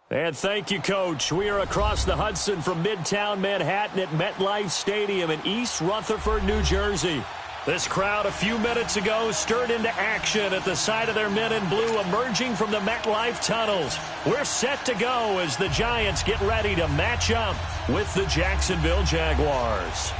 And thank you, Coach. We are across the Hudson from Midtown Manhattan at MetLife Stadium in East Rutherford, New Jersey. This crowd a few minutes ago stirred into action at the sight of their men in blue emerging from the MetLife tunnels. We're set to go as the Giants get ready to match up with the Jacksonville Jaguars.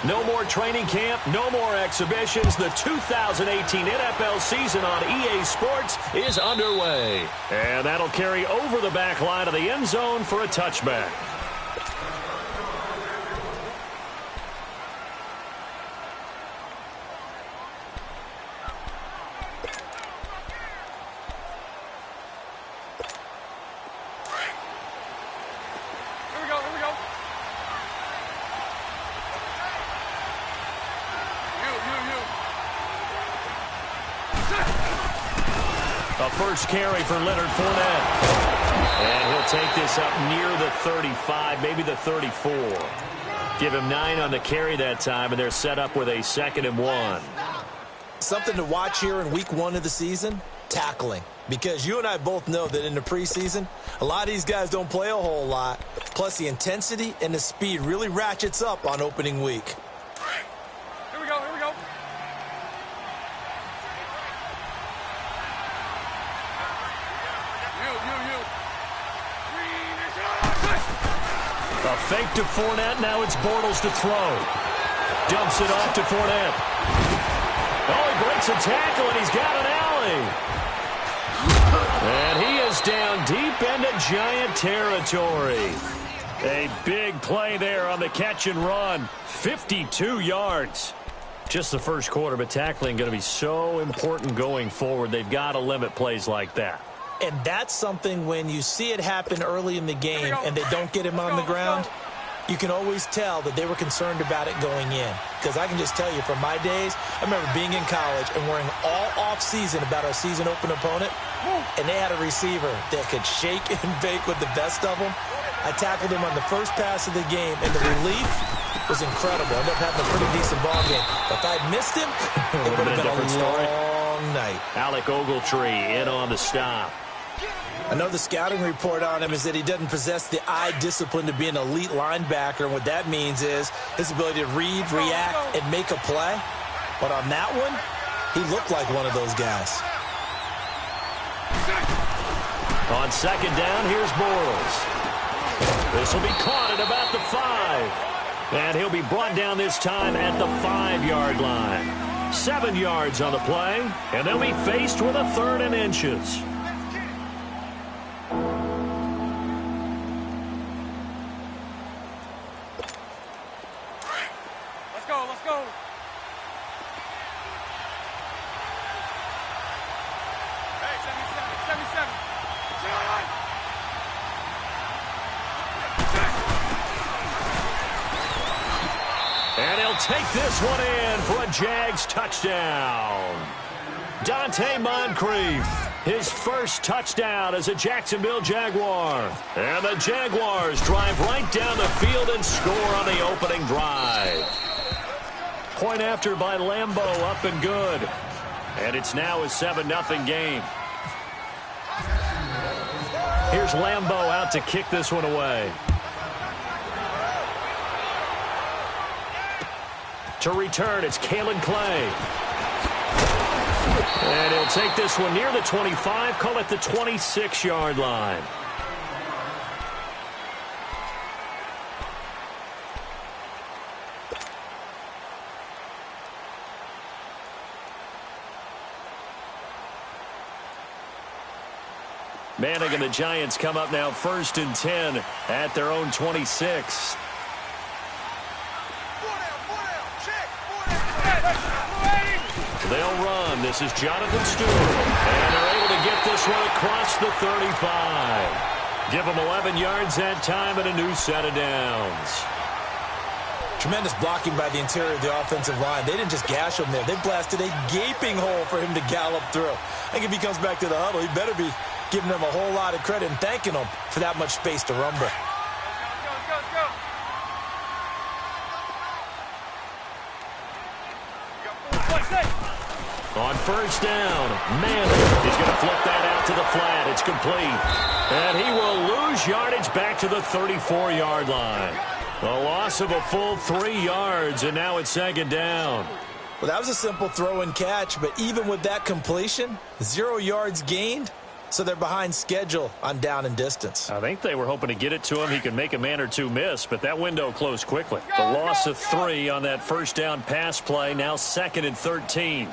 No more training camp, no more exhibitions. The 2018 NFL season on EA Sports is underway. And that'll carry over the back line of the end zone for a touchback. A first carry for Leonard Fournette. And he'll take this up near the 35, maybe the 34. Give him 9 on the carry that time, and they're set up with a 2nd and 1. Something to watch here in week 1 of the season, tackling. Because you and I both know that in the preseason, a lot of these guys don't play a whole lot. Plus, the intensity and the speed really ratchets up on opening week. Here we go, here we go. A fake to Fournette. Now it's Bortles to throw. Dumps it off to Fournette. Oh, he breaks a tackle, and he's got an alley. And he is down deep into Giant territory. A big play there on the catch and run. 52 yards. Just the first quarter, but tackling going to be so important going forward. They've got to limit plays like that. And that's something when you see it happen early in the game and they don't get him on the ground, you can always tell that they were concerned about it going in. Because I can just tell you from my days, I remember being in college and worrying all off-season about our season open opponent, and they had a receiver that could shake and bake with the best of them. I tackled him on the first pass of the game, and the relief was incredible. I ended up having a pretty decent ball game. But if I'd missed him, it would have been a long night. Alec Ogletree in on the stop. I know the scouting report on him is that he doesn't possess the eye discipline to be an elite linebacker, and what that means is his ability to read, react, and make a play. But on that one, he looked like one of those guys. On 2nd down, here's Bortles. This will be caught at about the 5. And he'll be brought down this time at the 5-yard line. 7 yards on the play, and they'll be faced with a 3rd and inches. Let's go. Hey, 77. And he'll take this one in for a Jags touchdown. Dante Moncrief, his first touchdown as a Jacksonville Jaguar. And the Jaguars drive right down the field and score on the opening drive. Point after by Lambo, up and good. And it's now a 7-0 game. Here's Lambo out to kick this one away. To return, it's Kalen Clay. And he'll take this one near the 25, call it the 26-yard line. Manning and the Giants come up now 1st and 10 at their own 26. They'll run. This is Jonathan Stewart. And they're able to get this one across the 35. Give them 11 yards that time and a new set of downs. Tremendous blocking by the interior of the offensive line. They didn't just gash him there. They blasted a gaping hole for him to gallop through. I think if he comes back to the huddle, he better be giving them a whole lot of credit and thanking them for that much space to rumble. Let's go. On first down, Manning. He's going to flip that out to the flat. It's complete. And he will lose yardage back to the 34-yard line. A loss of a full 3 yards, and now it's second down. Well, that was a simple throw and catch, but even with that completion, 0 yards gained, so they're behind schedule on down and distance. I think they were hoping to get it to him. He could make a man or two miss, but that window closed quickly. The loss of 3 on that first down pass play, now 2nd and 13.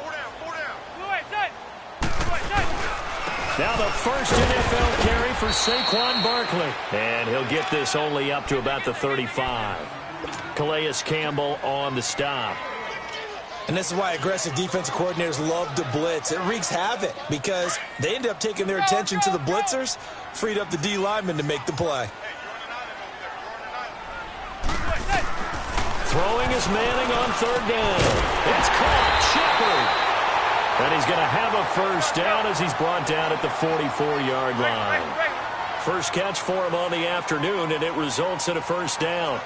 Now the first NFL carry for Saquon Barkley. And he'll get this only up to about the 35. Calais Campbell on the stop. And this is why aggressive defensive coordinators love to blitz. It wreaks havoc because they end up taking their attention to the blitzers, freed up the D lineman to make the play. Throwing is Manning on third down. It's caught. Shepard. And he's going to have a first down as he's brought down at the 44-yard line. First catch for him on the afternoon, and it results in a first down.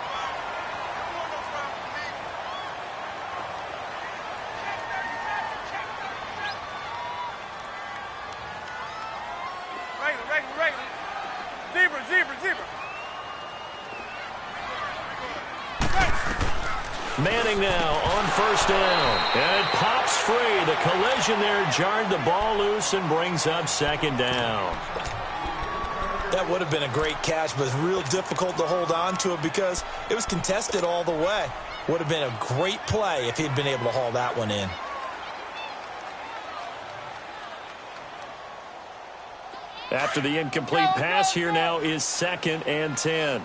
Manning now on first down. And it pops free. The collision there jarred the ball loose and brings up second down. That would have been a great catch, but it's real difficult to hold on to it because it was contested all the way. Would have been a great play if he'd been able to haul that one in. After the incomplete pass, here now is 2nd and 10.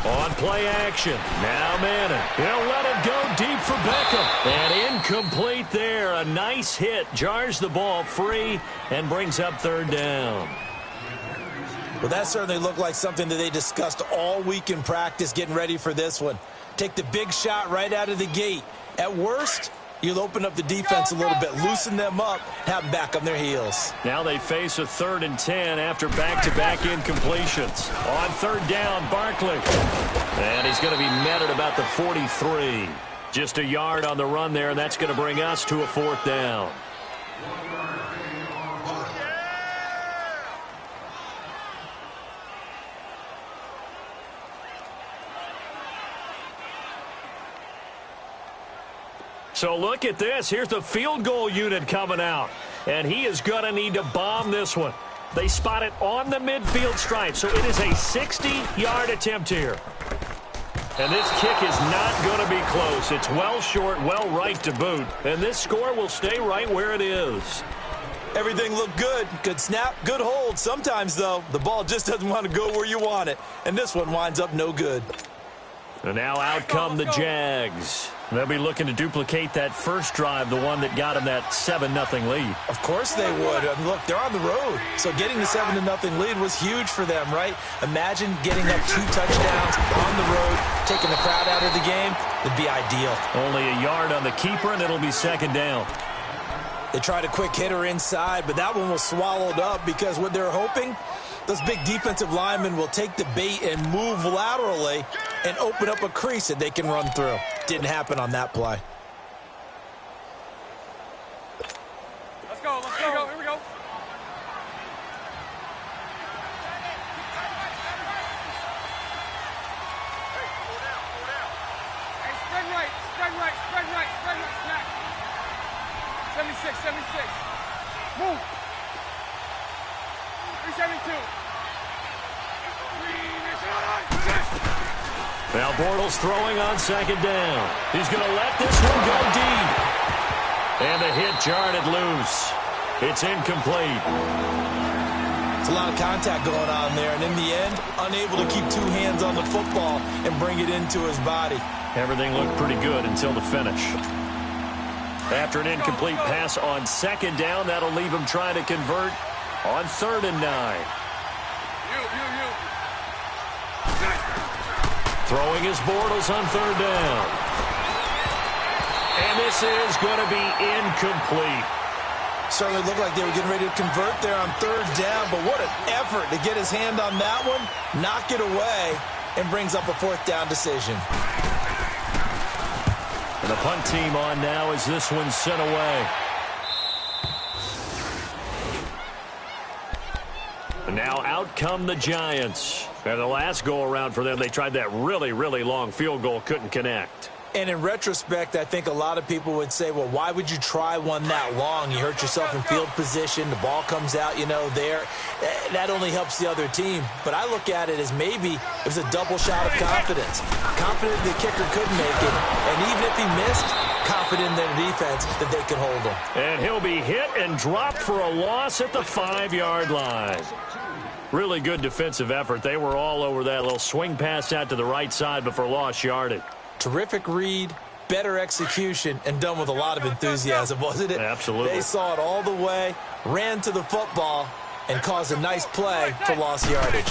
On play action. Now Manning. He'll let it go deep for Beckham. And incomplete there. A nice hit. Jars the ball free and brings up third down. Well, that certainly looked like something that they discussed all week in practice getting ready for this one. Take the big shot right out of the gate. At worst, you'll open up the defense a little bit, loosen them up, have them back on their heels. Now they face a 3rd and 10 after back-to-back incompletions. On third down, Barkley. And he's going to be met at about the 43. Just a yard on the run there, and that's going to bring us to a 4th down. So look at this. Here's the field goal unit coming out. And he is going to need to bomb this one. They spot it on the midfield stripe. So it is a 60-yard attempt here. And this kick is not going to be close. It's well short, well right to boot. And this score will stay right where it is. Everything looked good. Good snap, good hold. Sometimes, though, the ball just doesn't want to go where you want it. And this one winds up no good. And now out come the Jags. They'll be looking to duplicate that first drive, the one that got them that 7-0 lead. Of course they would. I mean, look, they're on the road. So getting the 7-0 lead was huge for them, right? Imagine getting up 2 touchdowns on the road, taking the crowd out of the game. It'd be ideal. Only a yard on the keeper, and it'll be second down. They tried a quick hitter inside, but that one was swallowed up because what they're hoping, those big defensive linemen will take the bait and move laterally and open up a crease that they can run through. Didn't happen on that play. Let's go. Here we go. Hey, spread right. Snap. 76. Move. 372. Now Bortles throwing on second down. He's going to let this one go deep. And the hit jarred it loose. It's incomplete. It's a lot of contact going on there, and in the end, unable to keep 2 hands on the football and bring it into his body. Everything looked pretty good until the finish. After an incomplete pass on second down, that'll leave him trying to convert on 3rd and 9. Throwing his Bortles on third down. And this is going to be incomplete. Certainly looked like they were getting ready to convert there on 3rd down, but what an effort to get his hand on that one, knock it away, and brings up a fourth down decision. And the punt team on now as this one's sent away. And now out come the Giants. And the last go-around for them, they tried that really, really long field goal, couldn't connect. And in retrospect, I think a lot of people would say, well, why would you try one that long? You hurt yourself in field position. The ball comes out, there. That only helps the other team. But I look at it as maybe it was a double shot of confidence. Confident the kicker couldn't make it. And even if he missed, confident in their defense that they could hold him. And he'll be hit and dropped for a loss at the 5-yard line. Really good defensive effort. They were all over that little swing pass out to the right side, but for lost yardage. Terrific read, better execution, and done with a lot of enthusiasm, wasn't it? Absolutely. They saw it all the way, ran to the football, and caused a nice play for lost yardage.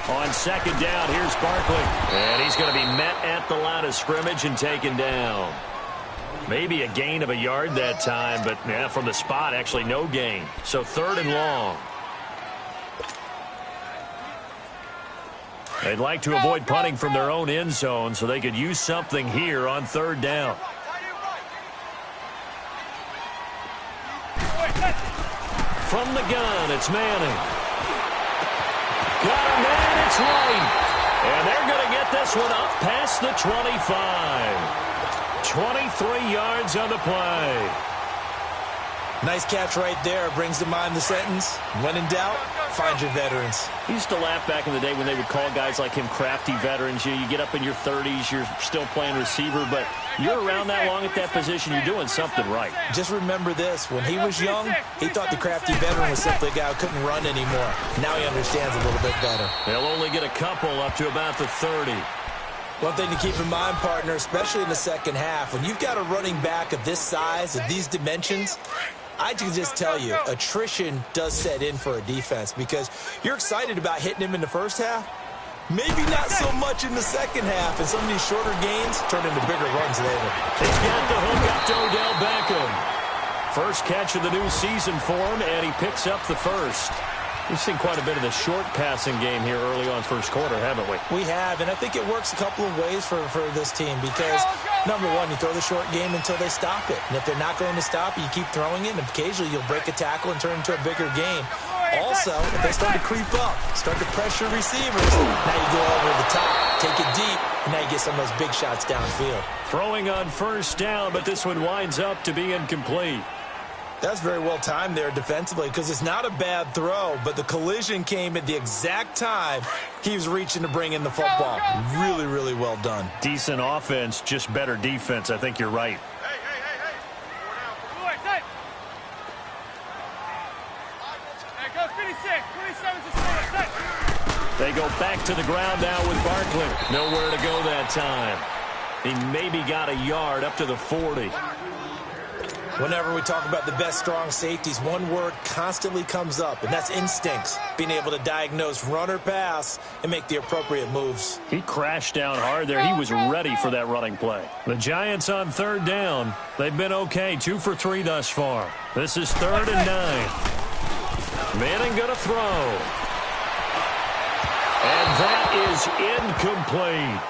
On second down, here's Barkley. And he's going to be met at the line of scrimmage and taken down. Maybe a gain of a yard that time, but from the spot, actually no gain. So 3rd and long. They'd like to avoid punting from their own end zone so they could use something here on 3rd down. From the gun, it's Manning. Got a man, it's right. And they're going to get this one up past the 25. 23 yards on the play. Nice catch right there. Brings to mind the sentence, when in doubt, find your veterans. I used to laugh back in the day when they would call guys like him crafty veterans. You get up in your 30s, you're still playing receiver, but you're around that long at that position, you're doing something right. Just remember this. When he was young, he thought the crafty veteran was simply a guy who couldn't run anymore. Now he understands a little bit better. They'll only get a couple up to about the 30. One thing to keep in mind, partner, especially in the second half, when you've got a running back of this size, of these dimensions, I can just tell you, attrition does set in for a defense because you're excited about hitting him in the first half. Maybe not so much in the second half, and some of these shorter gains turn into bigger runs later. He's got the hook up to Odell Beckham. First catch of the new season for him, and he picks up the first. We've seen quite a bit of the short passing game here early on first quarter, haven't we? We have, and I think it works a couple of ways for this team because, number one, you throw the short game until they stop it. And if they're not going to stop it, you keep throwing it, and occasionally you'll break a tackle and turn it into a bigger game. Also, if they start to creep up, start to pressure receivers, now you go over the top, take it deep, and now you get some of those big shots downfield. Throwing on first down, but this one winds up to be incomplete. That's very well timed there defensively because it's not a bad throw, but the collision came at the exact time he was reaching to bring in the football. Really, really well done. Decent offense, just better defense. I think you're right. They go back to the ground now with Barkley. Nowhere to go that time. He maybe got a yard up to the 40. Whenever we talk about the best strong safeties, one word constantly comes up, and that's instincts. Being able to diagnose run or pass and make the appropriate moves. He crashed down hard there. He was ready for that running play. The Giants on 3rd down. They've been okay, 2 for 3 thus far. This is 3rd and 9. Manning gonna throw. And that is incomplete.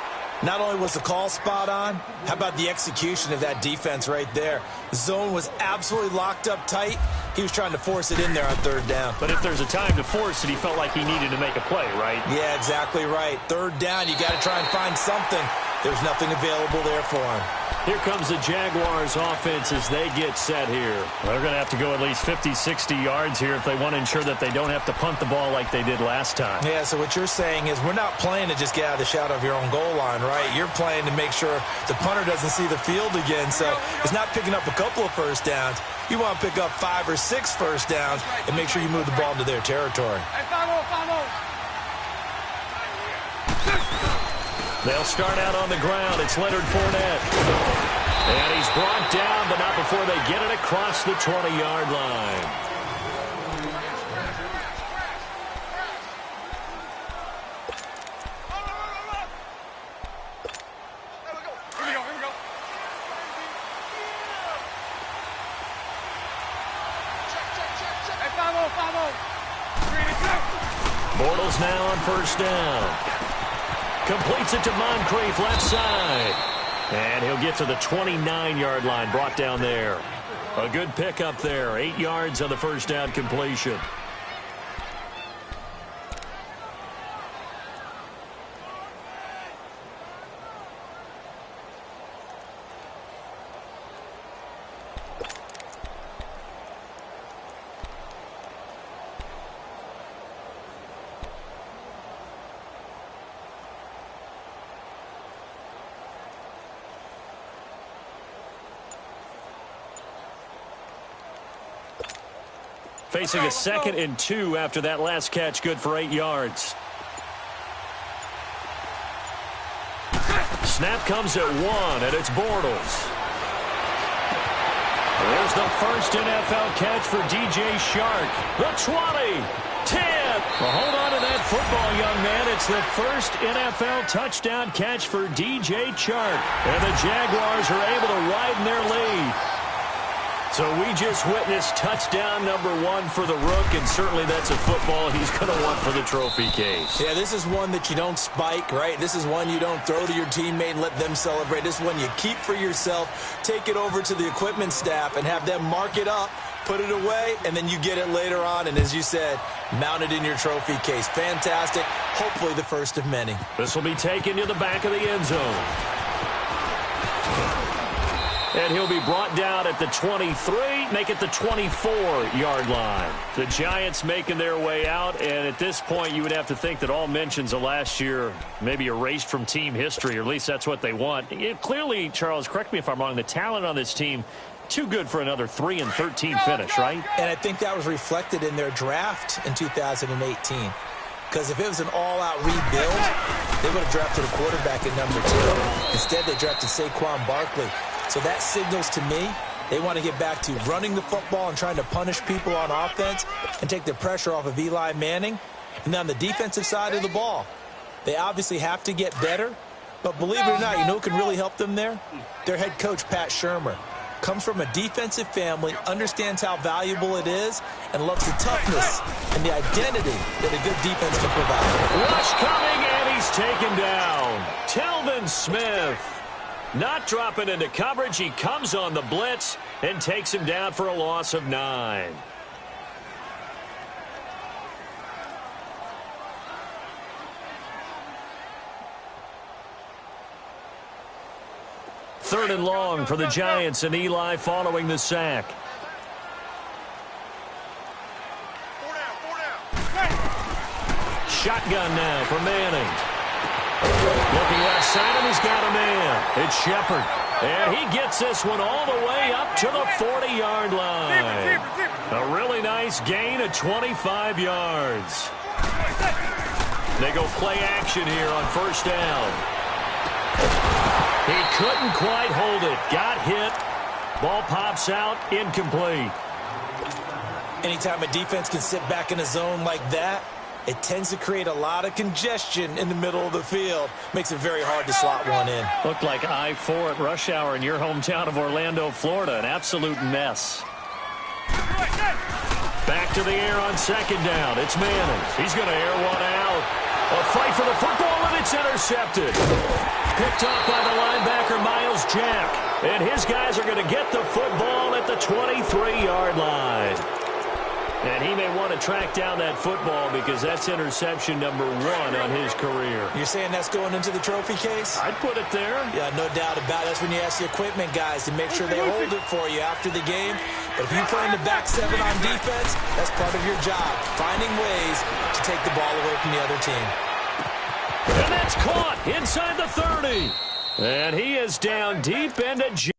Not only was the call spot on, how about the execution of that defense right there? The zone was absolutely locked up tight. He was trying to force it in there on 3rd down. But if there's a time to force it, he felt like he needed to make a play, right? Yeah, exactly right. 3rd down, you got to try and find something. There's nothing available there for him. Here comes the Jaguars offense as they get set here. They're going to have to go at least 50, 60 yards here if they want to ensure that they don't have to punt the ball like they did last time. Yeah, so what you're saying is we're not playing to just get out of the shadow of your own goal line, right? You're playing to make sure the punter doesn't see the field again. So it's not picking up a couple of first downs. You want to pick up 5 or 6 first downs and make sure you move the ball into their territory. They'll start out on the ground. It's Leonard Fournette. And he's brought down, but not before they get it across the 20-yard line. Bortles now on first down. Completes it to Moncrief, left side. And he'll get to the 29-yard line, brought down there. A good pickup there. 8 yards on the first down completion. Facing a 2nd and 2 after that last catch, good for 8 yards. Snap comes at 1, and it's Bortles. There's the first NFL catch for DJ Shark. The 20, 10. Well, hold on to that football, young man. It's the first NFL touchdown catch for DJ Shark. And the Jaguars are able to widen their lead. So we just witnessed touchdown number 1 for the Rook, and certainly that's a football he's going to want for the trophy case. Yeah, this is one that you don't spike, right? This is one you don't throw to your teammate and let them celebrate. This is one you keep for yourself, take it over to the equipment staff, and have them mark it up, put it away, and then you get it later on, and as you said, mount it in your trophy case. Fantastic. Hopefully the first of many. This will be taken to the back of the end zone. And he'll be brought down at the 23, make it the 24-yard line. The Giants making their way out, and at this point you would have to think that all mentions of last year maybe erased from team history, or at least that's what they want. Clearly, Charles, correct me if I'm wrong, the talent on this team, too good for another 3-13 finish, right? And I think that was reflected in their draft in 2018. Because if it was an all-out rebuild, they would have drafted a quarterback at number 2. Instead, they drafted Saquon Barkley. So that signals to me they want to get back to running the football and trying to punish people on offense and take the pressure off of Eli Manning. And on the defensive side of the ball, they obviously have to get better. But believe it or not, you know who can really help them there? Their head coach, Pat Shurmur. Comes from a defensive family, understands how valuable it is, and loves the toughness and the identity that a good defense can provide. Rush coming, and he's taken down. Telvin Smith. Not dropping into coverage. He comes on the blitz and takes him down for a loss of 9. Third and long for the Giants, and Eli following the sack. Shotgun now for Manning. Looking left side, and he's got a man. It's Shepard. And he gets this one all the way up to the 40-yard line. A really nice gain of 25 yards. They go play action here on first down. He couldn't quite hold it. Got hit. Ball pops out. Incomplete. Anytime a defense can sit back in a zone like that, it tends to create a lot of congestion in the middle of the field. Makes it very hard to slot one in. Looked like I-4 at rush hour in your hometown of Orlando, Florida. An absolute mess. Back to the air on second down. It's Manning. He's going to air one out. A fight for the football, and it's intercepted. Picked off by the linebacker, Miles Jack. And his guys are going to get the football at the 23-yard line. And he may want to track down that football because that's interception number 1 on his career. You're saying that's going into the trophy case? I'd put it there. Yeah, no doubt about it. That's when you ask the equipment guys to make sure they hold it for you after the game. But if you play in the back 7 on defense, that's part of your job, finding ways to take the ball away from the other team. And that's caught inside the 30. And he is down deep into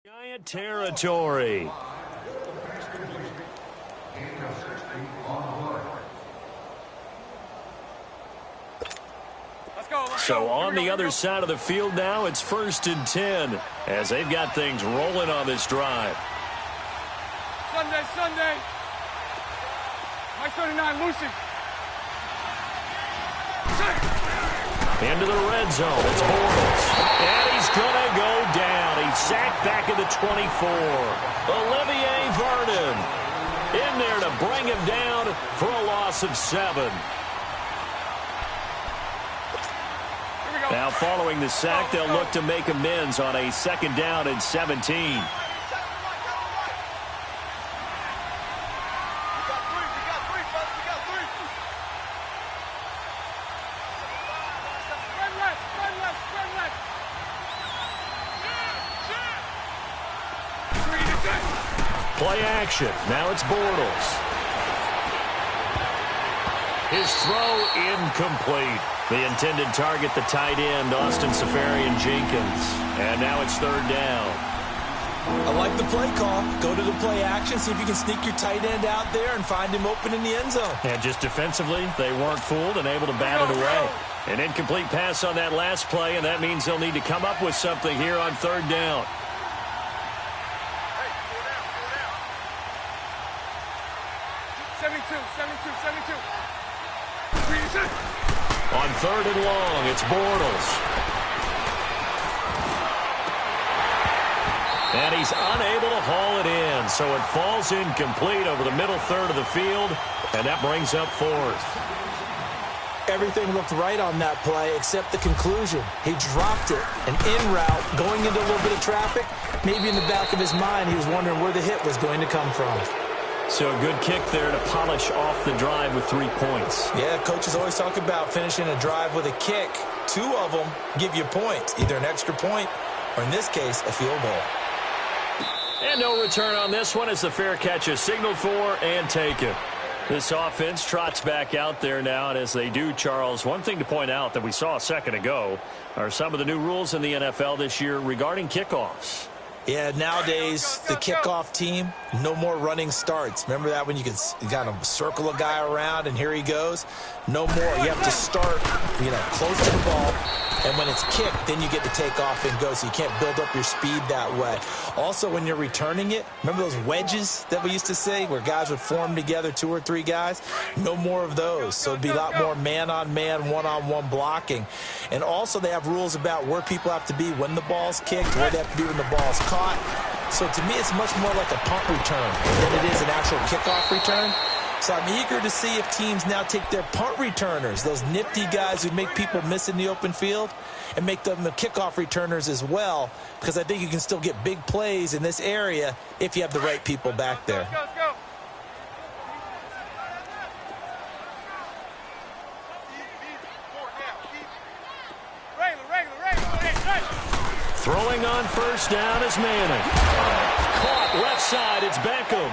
Giant territory. So on the other side of the field now, it's 1st and 10 as they've got things rolling on this drive. Sunday. My 39, Lucy. Into the red zone. It's Bortles. And he's going to go down. He's sacked back at the 24. Olivier Vernon in there to bring him down for a loss of 7. Now following the sack, they'll look to make amends on a 2nd down and 17. Play action. Now it's Bortles. His throw incomplete. The intended target, the tight end, Austin Seferian-Jenkins. And now it's 3rd down. I like the play call. Go to the play action, see if you can sneak your tight end out there and find him open in the end zone. And just defensively, they weren't fooled and able to bat it away. An incomplete pass on that last play, and that means they'll need to come up with something here on 3rd down. On 3rd and long, it's Bortles. And he's unable to haul it in, so it falls incomplete over the middle third of the field, and that brings up 4th. Everything looked right on that play except the conclusion. He dropped it, and en route, going into a little bit of traffic, maybe in the back of his mind, he was wondering where the hit was going to come from. So a good kick there to polish off the drive with 3 points. Yeah, coaches always talk about finishing a drive with a kick. 2 of them give you points, either an extra point or, in this case, a field goal. And no return on this one as the fair catch is signaled for and taken. This offense trots back out there now, and as they do, Charles, one thing to point out that we saw a second ago are some of the new rules in the NFL this year regarding kickoffs. Yeah, nowadays, the kickoff team, no more running starts. Remember that when you could kind of circle a guy around and here he goes? No more. You have to start, close to the ball. And when it's kicked, then you get to take off and go, so you can't build up your speed that way. Also, when you're returning it, remember those wedges that we used to say where guys would form together, 2 or 3 guys? No more of those. So it'd be a lot more man-on-man, one-on-one blocking. And also, they have rules about where people have to be when the ball's kicked, where they have to be when the ball's caught. So to me, it's much more like a punt return than it is an actual kickoff return. So I'm eager to see if teams now take their punt returners, those nifty guys who make people miss in the open field, and make them the kickoff returners as well, because I think you can still get big plays in this area if you have the right people back there. Let's go. Throwing on 1st down is Manning. Caught left side, it's Beckham.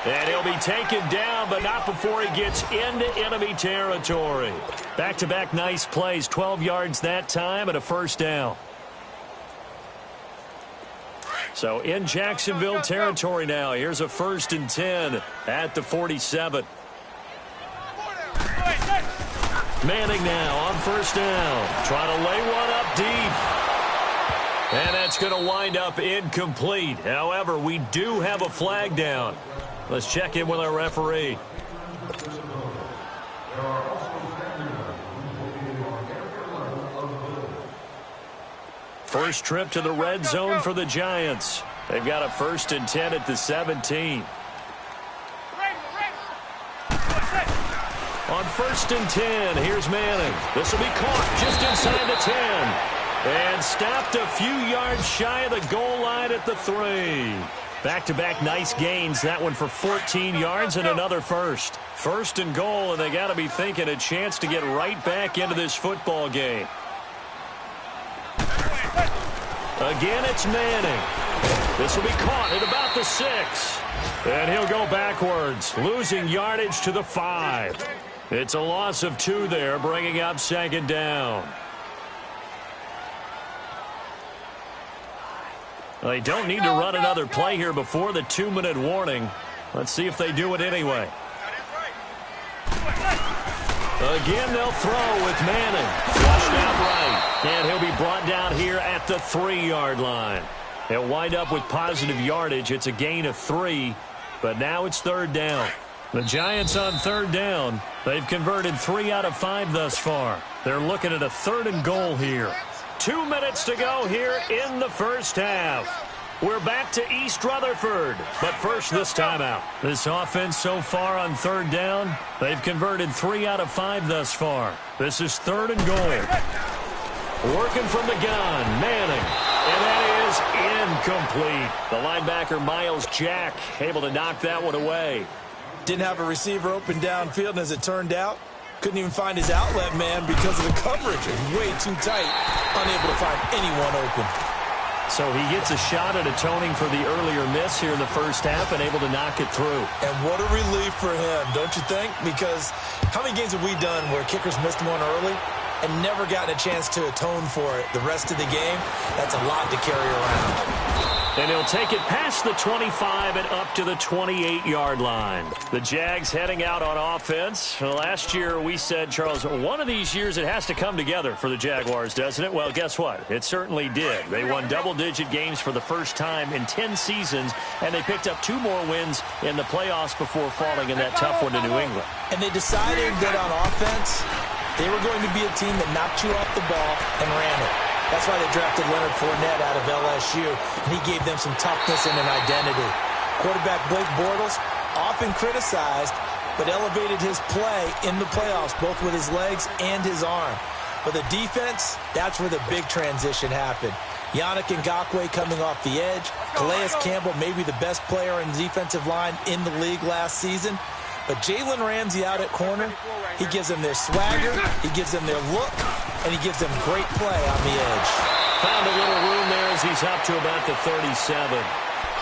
And he'll be taken down, but not before he gets into enemy territory. Back-to-back nice plays, 12 yards that time and a 1st down. So in Jacksonville territory now. Here's a 1st and 10 at the 47. Manning now on 1st down. Trying to lay one up deep. And that's going to wind up incomplete. However, we do have a flag down. Let's check in with our referee. First trip to the red zone for the Giants. They've got a 1st and 10 at the 17. On 1st and 10, here's Manning. This will be caught just inside the 10. And stopped a few yards shy of the goal line at the 3. Back-to-back nice gains. That one for 14 yards and another 1st. 1st and goal, and they got to be thinking a chance to get right back into this football game. Again, it's Manning. This will be caught at about the 6. And he'll go backwards, losing yardage to the 5. It's a loss of 2 there, bringing up 2nd down. Well, they don't need to run another play here before the 2-minute warning. Let's see if they do it anyway. Again, they'll throw with Manning. Flushed out right. And he'll be brought down here at the 3-yard line. He'll wind up with positive yardage. It's a gain of 3, but now it's 3rd down. The Giants on 3rd down. They've converted 3 out of 5 thus far. They're looking at a 3rd and goal here. 2 minutes to go here in the first half. We're back to East Rutherford, but first this timeout. This offense so far on 3rd down, they've converted 3 out of 5 thus far. This is 3rd and goal. Working from the gun, Manning, and that is incomplete. The linebacker, Miles Jack, able to knock that one away. Didn't have a receiver open downfield, and as it turned out, couldn't even find his outlet man because of the coverage. It was way too tight, unable to find anyone open. So he gets a shot at atoning for the earlier miss here in the first half and able to knock it through. And what a relief for him, don't you think? Because how many games have we done where kickers missed one early and never gotten a chance to atone for it the rest of the game? That's a lot to carry around. And he'll take it past the 25 and up to the 28-yard line. The Jags heading out on offense. Last year we said, Charles, one of these years it has to come together for the Jaguars, doesn't it? Well, guess what? It certainly did. They won double-digit games for the first time in 10 seasons, and they picked up 2 more wins in the playoffs before falling in that tough one to New England. And they decided that on offense, they were going to be a team that knocked you off the ball and ran it. That's why they drafted Leonard Fournette out of LSU, and he gave them some toughness and an identity. Quarterback Blake Bortles, often criticized, but elevated his play in the playoffs, both with his legs and his arm. But the defense, that's where the big transition happened. Yannick Ngakoue coming off the edge. Calais Campbell, maybe the best player in the defensive line in the league last season. But Jalen Ramsey out at corner, he gives them their swagger, he gives them their look, and he gives them great play on the edge. Found a little room there as he's up to about the 37.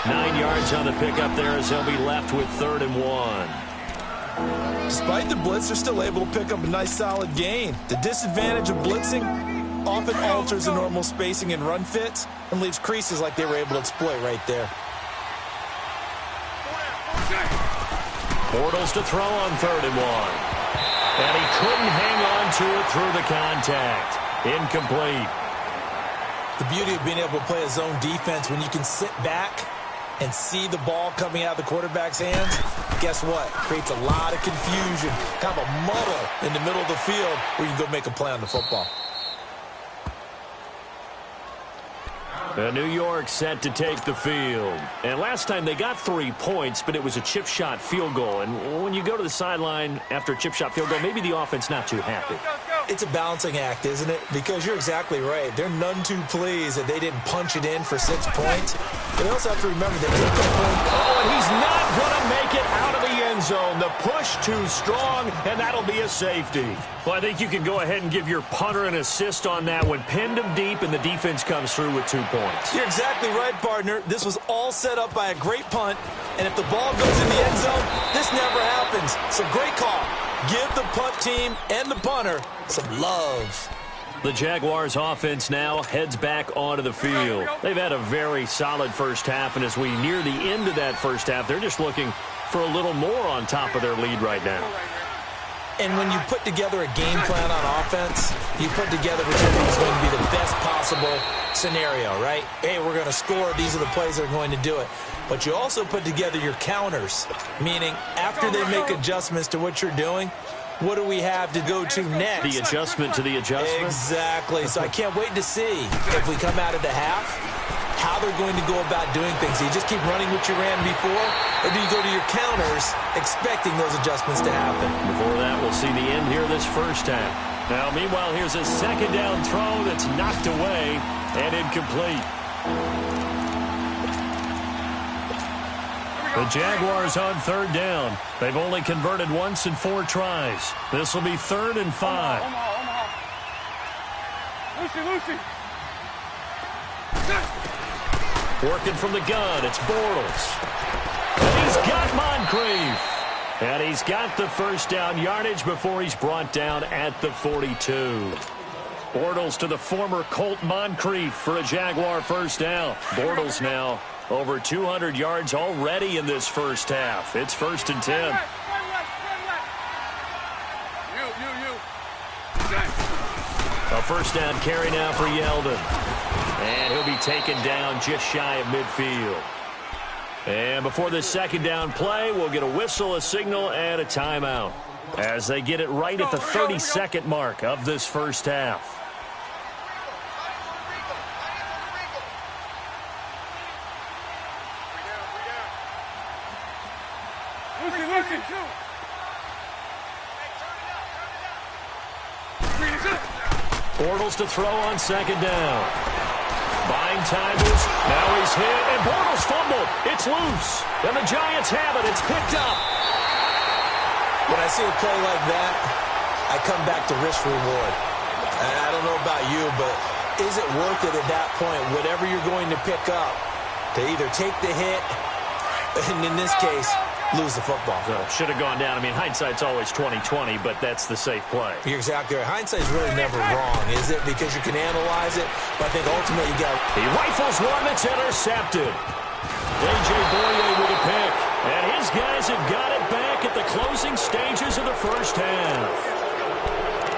9 yards on the pickup there as he'll be left with 3rd and 1. Despite the blitz, they're still able to pick up a nice solid gain. The disadvantage of blitzing often alters the normal spacing and run fits and leaves creases like they were able to exploit right there. Bortles to throw on 3rd and 1. And he couldn't hang on to it through the contact. Incomplete. The beauty of being able to play a zone defense when you can sit back and see the ball coming out of the quarterback's hands, guess what? Creates a lot of confusion, kind of a muddle in the middle of the field where you can go make a play on the football. New York set to take the field. And last time they got 3 points, but it was a chip shot field goal. And when you go to the sideline after a chip shot field goal, maybe the offense not too happy. It's a balancing act, isn't it? Because you're exactly right. They're none too pleased that they didn't punch it in for 6 points. But they also have to remember they took that point. Oh, and he's not going to make it out of the end zone. The push too strong, and that'll be a safety. Well, I think you can go ahead and give your punter an assist on that one. Pinned him deep, and the defense comes through with 2 points. You're exactly right, partner. This was all set up by a great punt, and if the ball goes in the end zone, this never happens. So great call. Give the punt team and the punter some love. The Jaguars offense now heads back onto the field. They've had a very solid first half, and as we near the end of that first half, they're just looking for a little more on top of their lead right now. And when you put together a game plan on offense, you put together what you think is going to be the best possible scenario, right? Hey, we're going to score. These are the plays that are going to do it. But you also put together your counters, meaning after they make adjustments to what you're doing, what do we have to go to next? The adjustment to the adjustment? Exactly. So I can't wait to see if we come out of the half, how they're going to go about doing things. Do you just keep running what you ran before, or do you go to your counters expecting those adjustments to happen? Before that, we'll see the end here this first half. Now, meanwhile, here's a 2nd down throw that's knocked away and incomplete. The Jaguars on 3rd down. They've only converted once in 4 tries. This will be 3rd and 5. Omaha. Lucy. Working from the gun, it's Bortles. And he's got Moncrief. And he's got the first down yardage before he's brought down at the 42. Bortles to the former Colt Moncrief for a Jaguar first down. Bortles now over 200 yards already in this first half. It's 1st and 10. A first down carry now for Yeldon. And he'll be taken down just shy of midfield. And before this second down play, we'll get a whistle, a signal, and a timeout as they get it right at the 30-second mark of this first half. Bortles to throw on second down. Buying time is, now he's hit, and Bortles fumbled. It's loose, and the Giants have it. It's picked up. When I see a play like that, I come back to risk-reward. I don't know about you, but is it worth it at that point, whatever you're going to pick up, to either take the hit, and in this case, lose the football? So should have gone down. I mean, hindsight's always 20/20, but that's the safe play. You're exactly right. Hindsight's really never wrong, is it? Because you can analyze it, but I think ultimately you got... He rifles one that's intercepted. A.J. Boye with a pick. And his guys have got it back at the closing stages of the first half.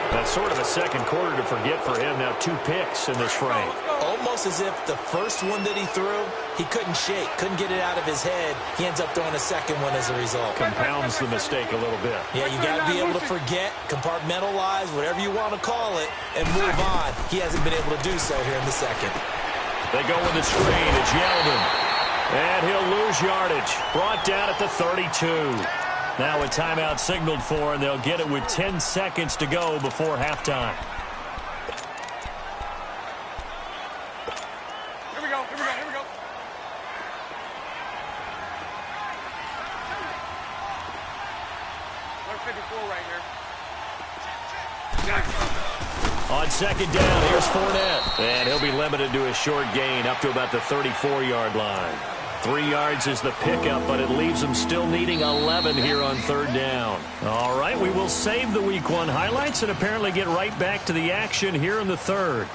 That's sort of a second quarter to forget for him. Now 2 picks in this frame. Almost as if the first one that he threw, he couldn't shake, couldn't get it out of his head. He ends up throwing a second one as a result. Compounds the mistake a little bit. Yeah, you got to be able to forget, compartmentalize, whatever you want to call it, and move on. He hasn't been able to do so here in the second. They go with the screen. It's Yeldon. And he'll lose yardage. Brought down at the 32. Now a timeout signaled for, and they'll get it with 10 seconds to go before halftime. Here we go. 154 right here. On second down, here's Fournette. And he'll be limited to a short gain up to about the 34-yard line. 3 yards is the pickup, but it leaves them still needing 11 here on third down. All right, we will save the Week 1 highlights and apparently get right back to the action here in the third.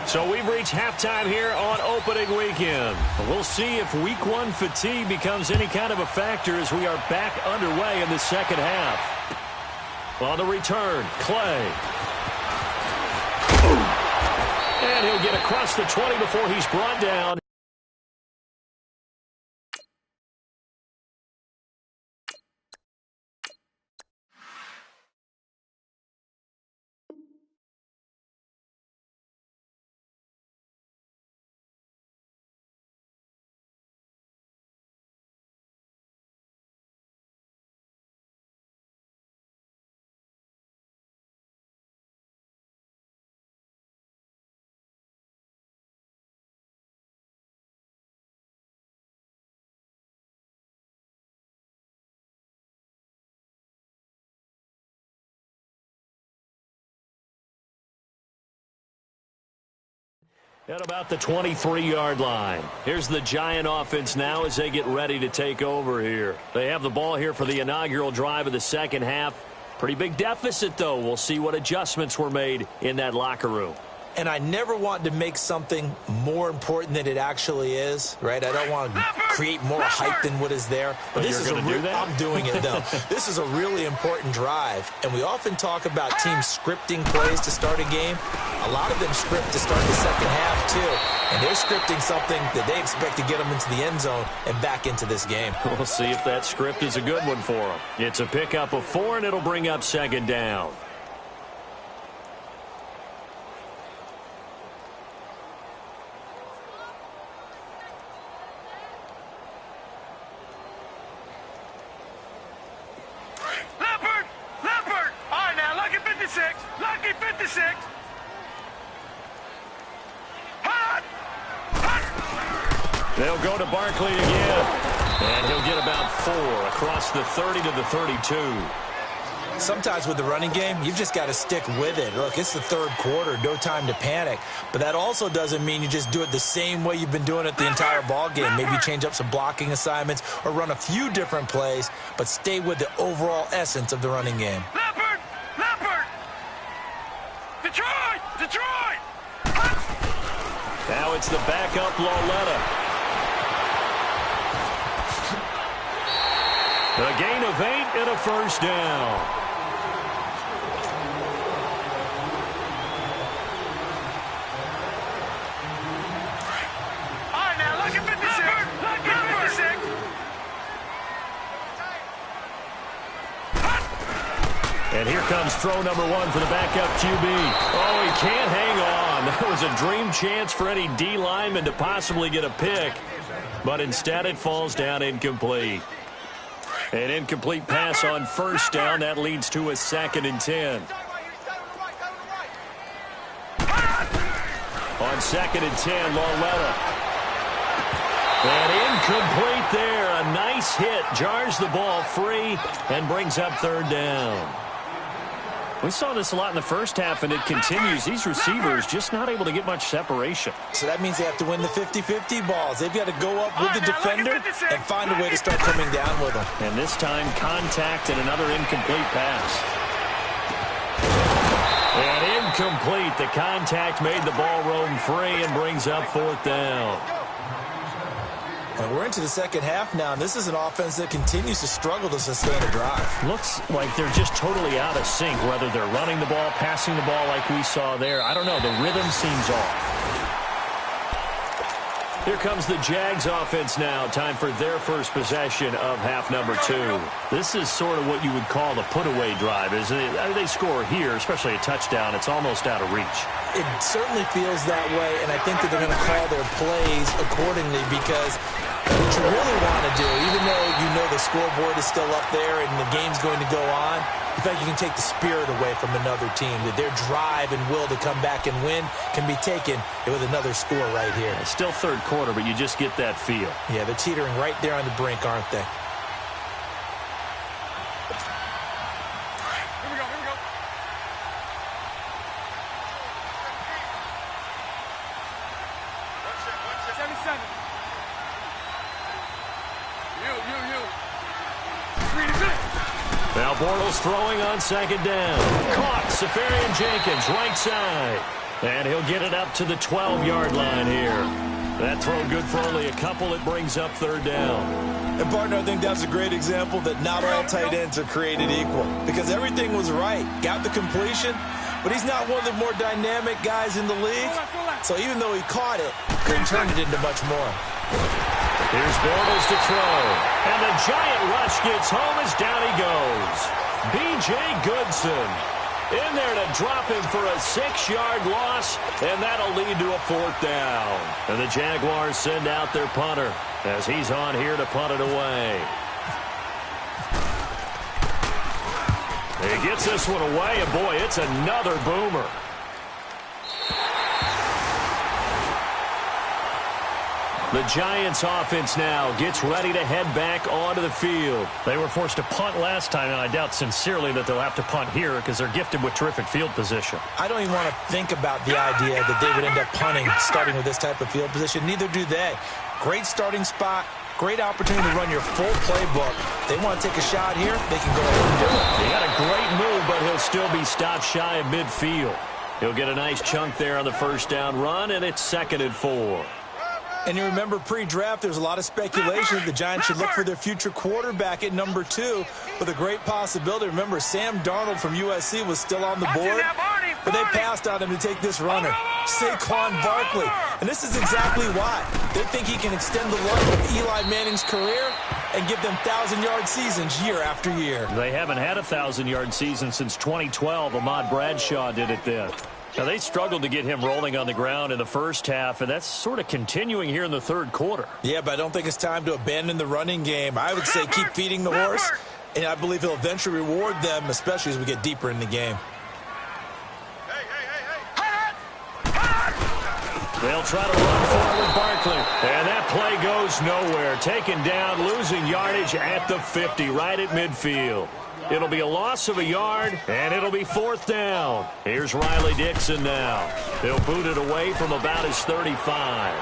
So we've reached halftime here on opening weekend. We'll see if Week 1 fatigue becomes any kind of a factor as we are back underway in the second half. On the return, Clay. And he'll get across the 20 before he's brought down. At about the 23-yard line. Here's the Giant offense now as they get ready to take over here. They have the ball here for the inaugural drive of the second half. Pretty big deficit, though. We'll see what adjustments were made in that locker room. And I never want to make something more important than it actually is, right? I don't want to create more hype than what is there. But this is I'm doing it, though. This is a really important drive. And we often talk about teams scripting plays to start a game. A lot of them script to start the second half, too. And they're scripting something that they expect to get them into the end zone and back into this game. We'll see if that script is a good one for them. It's a pickup of 4, and it'll bring up second down. They'll go to Barkley again. And he'll get about 4 across the 30 to the 32. Sometimes with the running game, you've just got to stick with it. Look, it's the third quarter, no time to panic. But that also doesn't mean you just do it the same way you've been doing it the entire ball game. Maybe change up some blocking assignments or run a few different plays, but stay with the overall essence of the running game. Leopard! Detroit! Now it's the backup Lauletta. A gain of 8 and a first down. All right, now look at 56. Look at 56. And here comes throw number 1 for the backup QB. Oh, he can't hang on. That was a dream chance for any D lineman to possibly get a pick. But instead it falls down incomplete. An incomplete pass on first down. That leads to a 2nd and 10. On 2nd and 10, Loletta. And incomplete there. A nice hit. Jars the ball free and brings up 3rd down. We saw this a lot in the first half, and it continues. These receivers just not able to get much separation. So that means they have to win the 50-50 balls. They've got to go up with the defender and find a way to start coming down with them. And this time, contact and another incomplete pass. And incomplete. The contact made the ball roam free and brings up 4th down. And we're into the second half now, and this is an offense that continues to struggle to sustain a drive. Looks like they're just totally out of sync, whether they're running the ball, passing the ball like we saw there. I don't know. The rhythm seems off. Here comes the Jags offense now. Time for their first possession of half number 2. This is sort of what you would call the put-away drive. They score here, especially a touchdown. It's almost out of reach. It certainly feels that way, and I think that they're going to call their plays accordingly because what you really want to do, even though you know the scoreboard is still up there and the game's going to go on, in fact, you can take the spirit away from another team, that their drive and will to come back and win can be taken with another score right here. It's still 3rd quarter, but you just get that feel. Yeah, they're teetering right there on the brink, aren't they? Here we go, here we go. Watch it. 77. You. Screen is it. Now Bortles throwing on 2nd down. Caught. Safarian Jenkins, right side. And he'll get it up to the 12-yard line here. That throw good for only a couple. It brings up 3rd down. And, partner, I think that's a great example that not all tight ends are created equal because everything was right. Got the completion, but he's not one of the more dynamic guys in the league. So even though he caught it, couldn't turn it into much more. Here's Bortles to throw. And the giant rush gets home as down he goes. B.J. Goodson in there to drop him for a 6-yard loss, and that'll lead to a 4th down. And the Jaguars send out their punter as he's on here to punt it away. He gets this one away, and boy, it's another boomer. The Giants offense now gets ready to head back onto the field. They were forced to punt last time, and I doubt sincerely that they'll have to punt here because they're gifted with terrific field position. I don't even want to think about the idea that they would end up punting starting with this type of field position. Neither do they. Great starting spot, great opportunity to run your full playbook. They want to take a shot here, they can go ahead and do it. He had a great move, but he'll still be stopped shy of midfield. He'll get a nice chunk there on the 1st down run, and it's 2nd and 4. And you remember pre-draft, there's a lot of speculation that the Giants should look for their future quarterback at number 2 with a great possibility. Remember, Sam Darnold from USC was still on the board, but they passed on him to take this runner, Saquon Barkley. And this is exactly why. They think he can extend the length of Eli Manning's career and give them 1,000-yard seasons year after year. They haven't had a 1,000-yard season since 2012. Ahmad Bradshaw did it then. Now, they struggled to get him rolling on the ground in the first half, and that's sort of continuing here in the 3rd quarter. Yeah, but I don't think it's time to abandon the running game. I would say keep feeding the horse, and I believe he'll eventually reward them, especially as we get deeper in the game. They'll try to run forward with Barkley, and that play goes nowhere. Taken down, losing yardage at the 50, right at midfield. It'll be a loss of a yard, and it'll be 4th down. Here's Riley Dixon now. He'll boot it away from about his 35.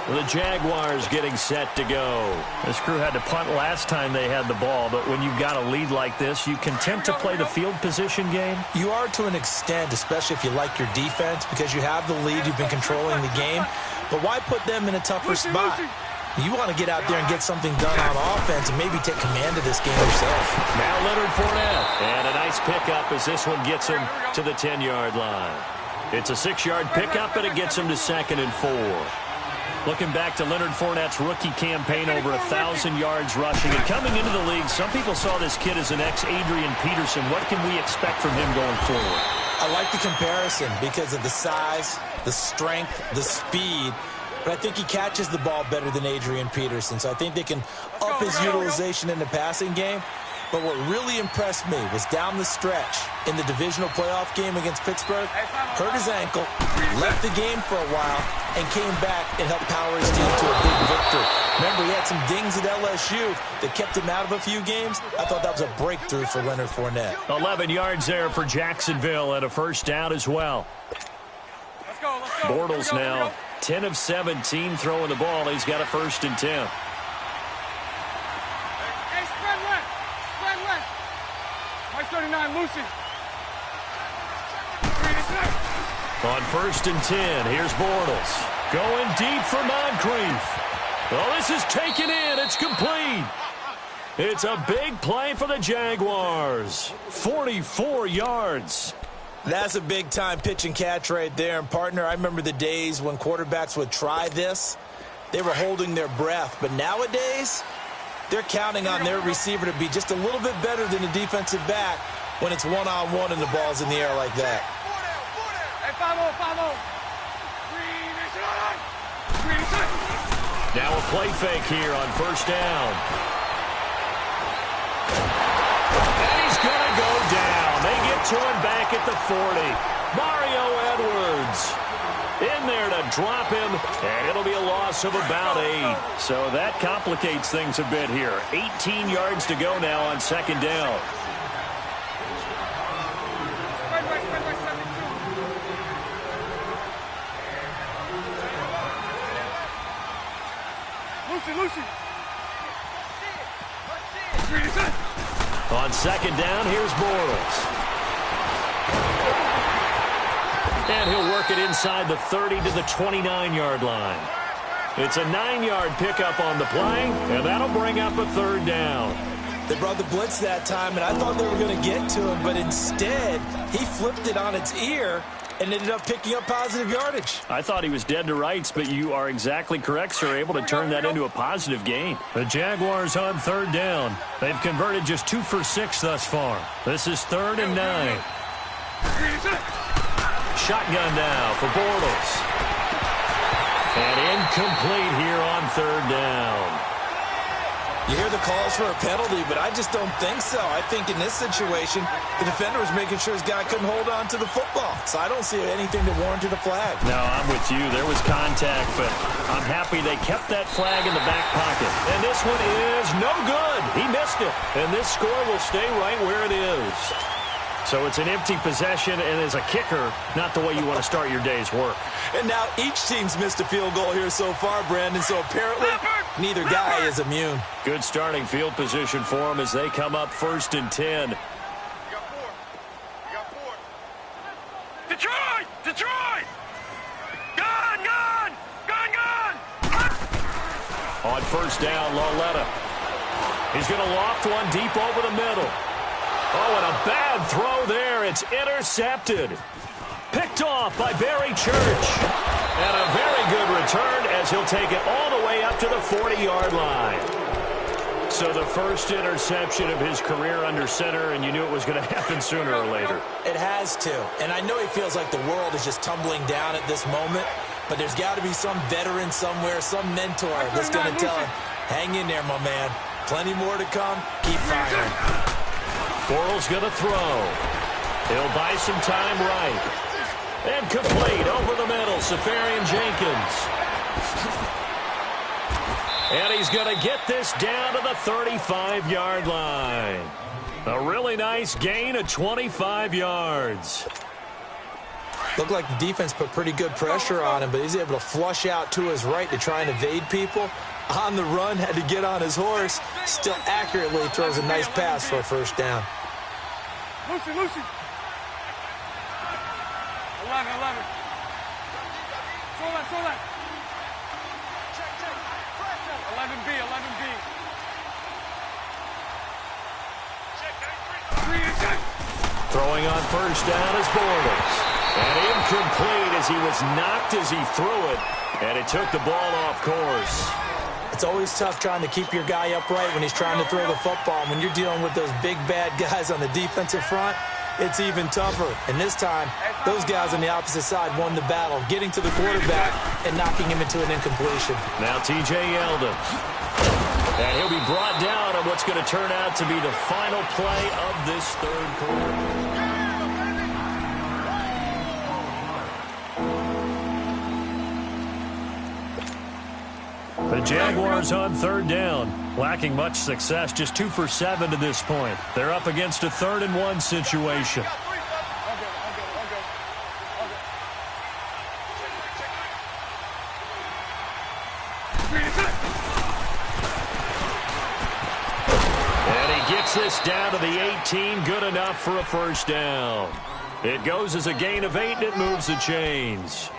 The Jaguars getting set to go. This crew had to punt last time they had the ball, but when you've got a lead like this, you content to play the field position game? You are to an extent, especially if you like your defense, because you have the lead, you've been controlling the game. But why put them in a tougher spot? You want to get out there and get something done on offense and maybe take command of this game yourself. Now Leonard Fournette. And a nice pickup as this one gets him to the 10-yard line. It's a 6-yard pickup, and it gets him to 2nd and 4. Looking back to Leonard Fournette's rookie campaign, over 1,000 yards rushing. And coming into the league, some people saw this kid as an ex-Adrian Peterson. What can we expect from him going forward? I like the comparison because of the size, the strength, the speed. But I think he catches the ball better than Adrian Peterson. So I think they can up his utilization in the passing game. But what really impressed me was down the stretch in the divisional playoff game against Pittsburgh, hurt his ankle, left the game for a while, and came back and helped power his team to a big victory. Remember, he had some dings at LSU that kept him out of a few games. I thought that was a breakthrough for Leonard Fournette. 11 yards there for Jacksonville and a first down as well. Let's go. Bortles now 10 of 17 throwing the ball. He's got a 1st and 10. Hey, spread left. 39, Lucy. On 1st and 10, here's Bortles. Going deep for Moncrief. Oh, this is taken in. It's complete. It's a big play for the Jaguars. 44 yards. That's a big-time pitch and catch right there. And, partner, I remember the days when quarterbacks would try this. They were holding their breath. But nowadays, they're counting on their receiver to be just a little bit better than the defensive back when it's one-on-one and the ball's in the air like that. Hey, 5-0. Now a play fake here on 1st down. And he's going to go down. They get to him back at the 40. Mario Edwards in there to drop him, and it'll be a loss of about 8. So that complicates things a bit here. 18 yards to go now on 2nd down. Lucy. On 2nd down, here's Bortles. And he'll work it inside the 30 to the 29-yard line. It's a 9-yard pickup on the play, and that'll bring up a 3rd down. They brought the blitz that time, and I thought they were going to get to him, but instead, he flipped it on its ear and ended up picking up positive yardage. I thought he was dead to rights, but you are exactly correct, sir. Able to turn that into a positive gain. The Jaguars on 3rd down. They've converted just 2 for 6 thus far. This is 3rd and 9. Shotgun now for Bortles. And incomplete here on 3rd down. You hear the calls for a penalty, but I just don't think so. I think in this situation, the defender was making sure his guy couldn't hold on to the football. So I don't see anything that warranted a flag. No, I'm with you. There was contact, but I'm happy they kept that flag in the back pocket. And this one is no good. He missed it. And this score will stay right where it is. So it's an empty possession, and as a kicker, not the way you want to start your day's work. And now each team's missed a field goal here so far, Brandon, so apparently neither guy is immune. Good starting field position for them as they come up 1st and 10. You got 4. Detroit! Gun! On 1st down, Lauletta. He's going to loft one deep over the middle. Oh, and a bad throw there. It's intercepted. Picked off by Barry Church. And a very good return as he'll take it all the way up to the 40-yard line. So the first interception of his career under center, and you knew it was going to happen sooner or later. It has to. And I know he feels like the world is just tumbling down at this moment, but there's got to be some veteran somewhere, some mentor that's going to tell him, hang in there, my man. Plenty more to come. Keep firing. Bortles going to throw. He'll buy some time right. And complete over the middle, Safarian Jenkins. And he's going to get this down to the 35-yard line. A really nice gain of 25 yards. Looked like the defense put pretty good pressure on him, but he's able to flush out to his right to try and evade people. On the run, had to get on his horse. Still accurately throws a nice pass for a 1st down. Lucy. 11. Throw that. 11B, 11B. Throwing on first down is Bortles. And incomplete as he was knocked as he threw it. And it took the ball off course. It's always tough trying to keep your guy upright when he's trying to throw the football. When you're dealing with those big, bad guys on the defensive front, it's even tougher. And this time, those guys on the opposite side won the battle, getting to the quarterback and knocking him into an incompletion. Now T.J. Yeldon. And he'll be brought down on what's going to turn out to be the final play of this third quarter. The Jaguars on third down, lacking much success, just 2 for 7 to this point. They're up against a 3rd-and-1 situation. And he gets this down to the 18, good enough for a first down. It goes as a gain of 8, and it moves the chains.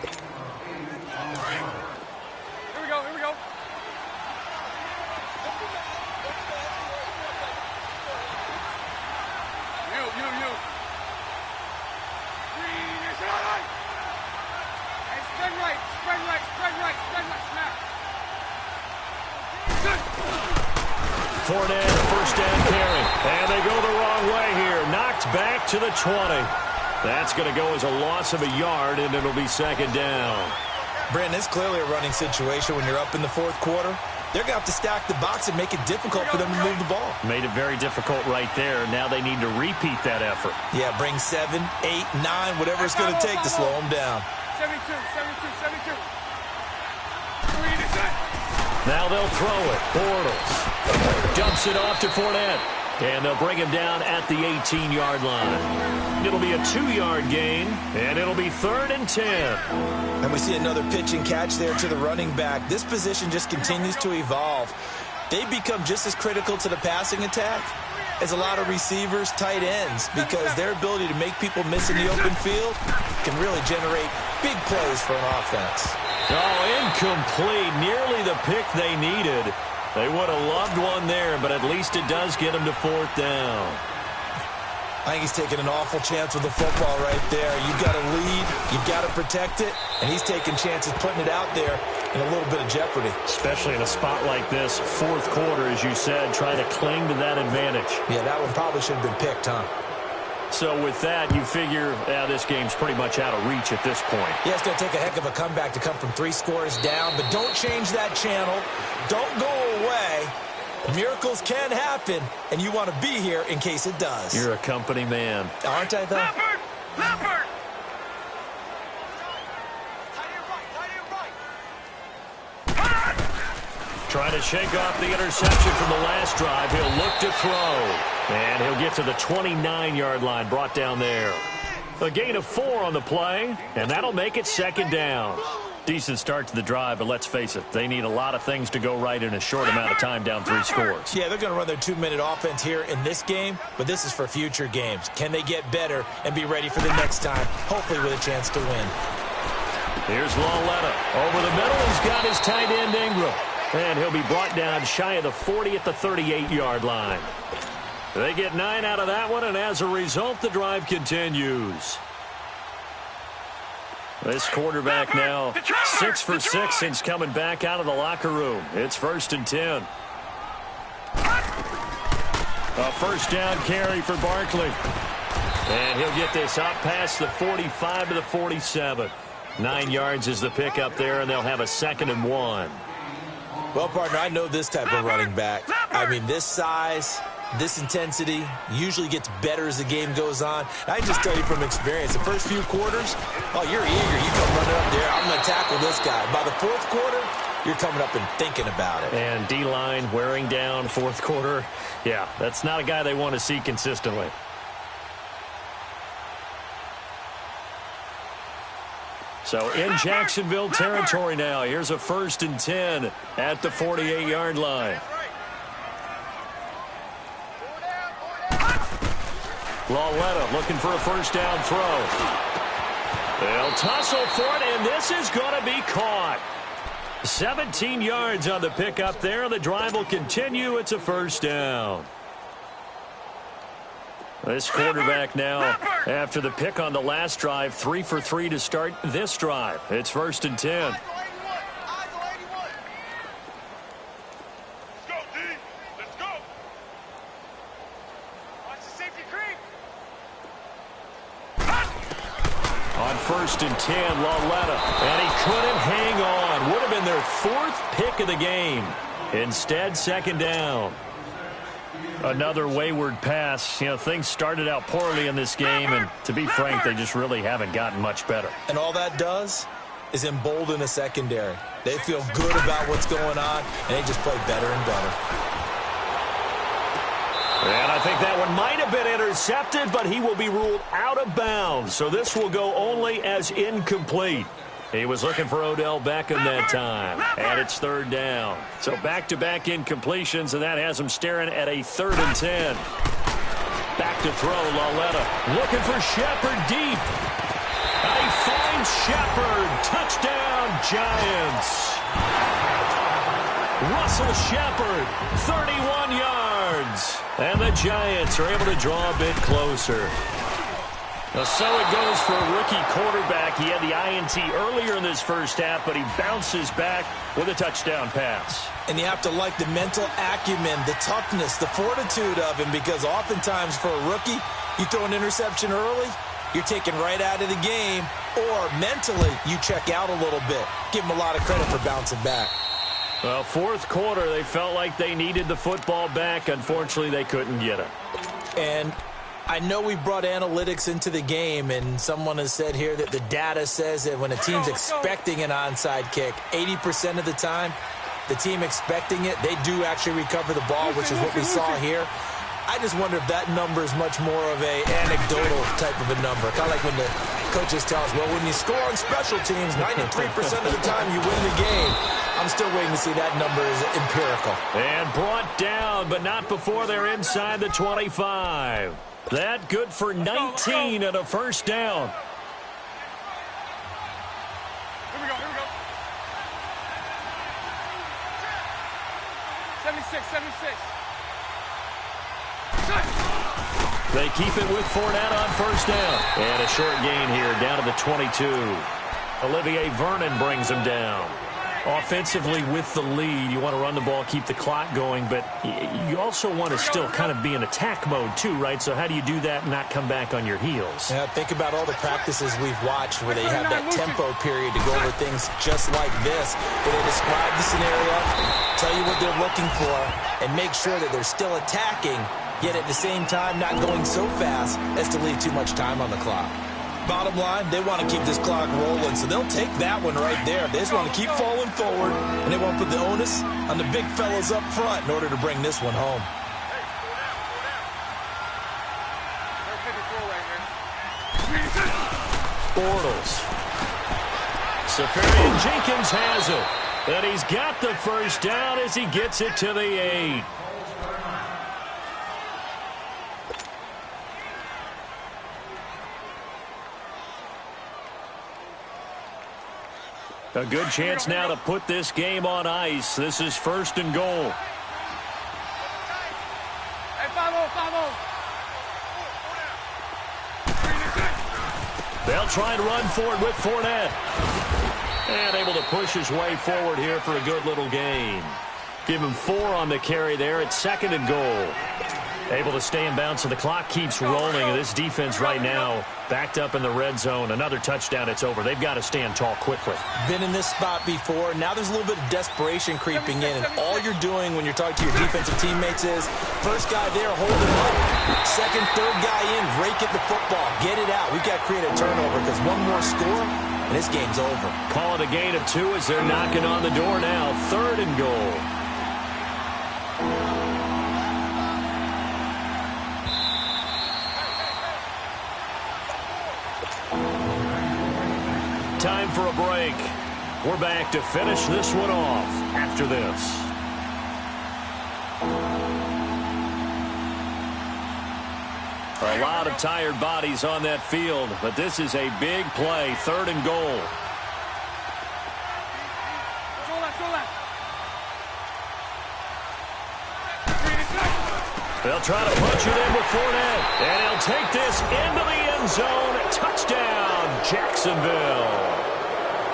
Fournette, first down carry. And they go the wrong way here. Knocked back to the 20. That's going to go as a loss of a yard, and it'll be 2nd down. Brandon, it's clearly a running situation when you're up in the 4th quarter. They're going to have to stack the box and make it difficult for them to move the ball. Made it very difficult right there. Now they need to repeat that effort. Yeah, bring 7, 8, 9, whatever it's going to take to slow them down. 72, 72, 72. Now they'll throw it. Bortles dumps it off to Fournette. And they'll bring him down at the 18-yard line. It'll be a 2-yard gain, and it'll be 3rd and 10. And we see another pitch and catch there to the running back. This position just continues to evolve. They become just as critical to the passing attack as a lot of receivers, tight ends, because their ability to make people miss in the open field can really generate big plays for an offense. Oh, incomplete. Nearly the pick they needed. They would have loved one there, but at least it does get them to 4th down. I think he's taking an awful chance with the football right there. You've got to lead, you've got to protect it, and he's taking chances putting it out there in a little bit of jeopardy. Especially in a spot like this, 4th quarter, as you said, trying to cling to that advantage. Yeah, that one probably should have been picked, huh? So with that, you figure this game's pretty much out of reach at this point. Yeah, it's going to take a heck of a comeback to come from 3 scores down, but don't change that channel. Don't go away. Miracles can happen, and you want to be here in case it does. You're a company man. Aren't I, though? Leopard! Leopard! Trying to shake off the interception from the last drive. He'll look to throw. And he'll get to the 29-yard line, brought down there. A gain of 4 on the play, and that'll make it 2nd down. Decent start to the drive, but let's face it, they need a lot of things to go right in a short amount of time down 3 scores. Yeah, they're going to run their 2-minute offense here in this game, but this is for future games. Can they get better and be ready for the next time, hopefully with a chance to win? Here's Lauletta. Over the middle, he's got his tight end Ingram. And he'll be brought down shy of the 40 at the 38-yard line. They get 9 out of that one, and as a result, the drive continues. This quarterback now 6 for 6 since coming back out of the locker room. It's 1st and 10. A first down carry for Barkley. And he'll get this up past the 45 to the 47. 9 yards is the pickup there, and they'll have a 2nd and 1. Well, partner, I know this type of running back. I mean, this size, this intensity usually gets better as the game goes on. I can just tell you from experience, the first few quarters, oh, you're eager. You come running up there. I'm going to tackle this guy. By the 4th quarter, you're coming up and thinking about it. And D-line wearing down 4th quarter. Yeah, that's not a guy they want to see consistently. So in Jacksonville territory now. Here's a 1st and 10 at the 48-yard line. Lauletta looking for a first down throw. They'll tussle for it, and this is going to be caught. 17 yards on the pickup there. The drive will continue. It's a first down. This quarterback now, after the pick on the last drive, 3 for 3 to start this drive. It's 1st and 10. On 1st and 10, Laletta, and he couldn't hang on. Would have been their 4th pick of the game. Instead, 2nd down. Another wayward pass. You know, things started out poorly in this game, and to be frank, they just really haven't gotten much better. And all that does is embolden a secondary. They feel good about what's going on, and they just play better and better. And I think that one might have been intercepted, but he will be ruled out of bounds. So this will go only as incomplete. He was looking for Odell Beckham that time. And it's 3rd down. So back-to-back incompletions, and that has him staring at a 3rd and 10. Back to throw, Laletta. Looking for Shepard deep. And he finds Shepard. Touchdown, Giants. Russell Shepard, 31 yards. And the Giants are able to draw a bit closer. So it goes for a rookie quarterback. He had the INT earlier in this first half, but he bounces back with a touchdown pass. And you have to like the mental acumen, the toughness, the fortitude of him, because oftentimes for a rookie, you throw an interception early, you're taken right out of the game, or mentally you check out a little bit. Give him a lot of credit for bouncing back. Well, 4th quarter, they felt like they needed the football back. Unfortunately, they couldn't get it. And I know we brought analytics into the game, and someone has said here that the data says that when a team's expecting an onside kick, 80% of the time, the team expecting it, they do actually recover the ball, which is what we saw here. I just wonder if that number is much more of a anecdotal type of a number. Kind of like when the coaches tell us, well, when you score on special teams, 93% of the time you win the game. I'm still waiting to see that number is empirical. And brought down, but not before they're inside the 25. That good for 19 and a first down. Here we go. 76. They keep it with Fournette on first down. And a short gain here down to the 22. Olivier Vernon brings him down. Offensively with the lead, you want to run the ball, keep the clock going, but you also want to still kind of be in attack mode too, right? So how do you do that and not come back on your heels? Yeah, think about all the practices we've watched where they have that tempo period to go over things just like this, where they describe the scenario, tell you what they're looking for, and make sure that they're still attacking, yet at the same time not going so fast as to leave too much time on the clock. Bottom line, they want to keep this clock rolling, so they'll take that one right there. They just want to keep falling forward, and they want to put the onus on the big fellas up front in order to bring this one home. Bortles. Safarian Jenkins has it, and he's got the first down as he gets it to the 8. A good chance now to put this game on ice. This is 1st and goal. Hey, 5-0. They'll try and run for it with Fournette. And able to push his way forward here for a good little gain. Give him 4 on the carry there at 2nd and goal. Able to stay in bounds, so the clock keeps rolling. And this defense right now backed up in the red zone. Another touchdown, it's over. They've got to stand tall quickly. Been in this spot before. Now there's a little bit of desperation creeping in. And all you're doing when you're talking to your defensive teammates is, first guy there, hold him up. Second, third guy in, rake at the football. Get it out. We've got to create a turnover because one more score, and this game's over. Call it a gain of 2 as they're knocking on the door now. 3rd and goal. Time for a break. We're back to finish this one off after this. A lot of tired bodies on that field, but this is a big play. 3rd and goal. They'll try to punch it in with Fournette. And he'll take this into the end zone. Touchdown, Jacksonville.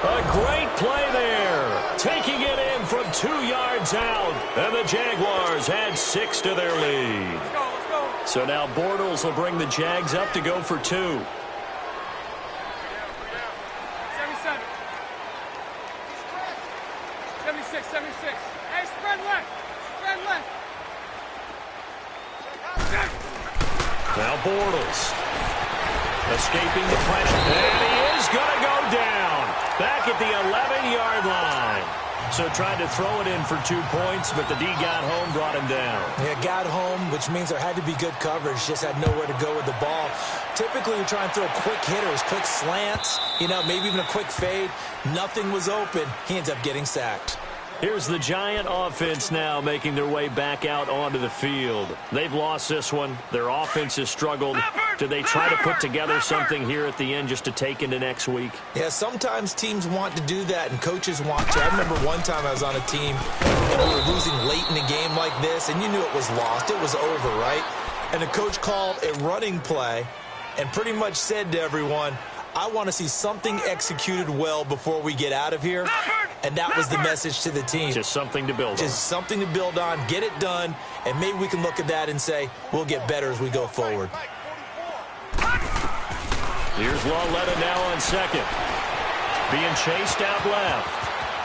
A great play there. Taking it in from 2 yards out. And the Jaguars had 6 to their lead. Let's go. So now Bortles will bring the Jags up to go for 2. 77. Hey, spread left. Now Bortles escaping the pressure. And he is going to go down. Back at the 11-yard line. So tried to throw it in for 2 points, but the D got home, brought him down. Yeah, got home, which means there had to be good coverage. Just had nowhere to go with the ball. Typically, you try and throw quick hitters, quick slants, maybe even a quick fade. Nothing was open. He ends up getting sacked. Here's the Giant offense now making their way back out onto the field. They've lost this one. Their offense has struggled. Do they try to put together something here at the end just to take into next week? Yeah, sometimes teams want to do that and coaches want to. I remember one time I was on a team and we were losing late in a game like this, and you knew it was lost. It was over, right? And the coach called a running play and pretty much said to everyone, I want to see something executed well before we get out of here. And that was the message to the team. Just something to build on. Just something to build on, get it done, and maybe we can look at that and say, we'll get better as we go forward. Here's Lauletta now on second. Being chased out left.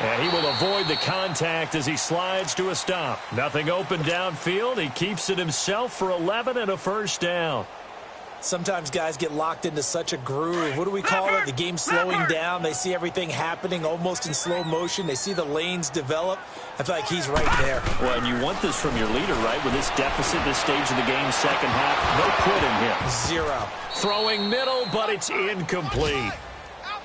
And he will avoid the contact as he slides to a stop. Nothing open downfield. He keeps it himself for 11 and a first down. Sometimes guys get locked into such a groove. What do we call it? The game slowing down. They see everything happening almost in slow motion. They see the lanes develop. I feel like he's right there. Well, and you want this from your leader, right? With this deficit, this stage of the game, second half, no quitting him. 0. Throwing middle, but it's incomplete.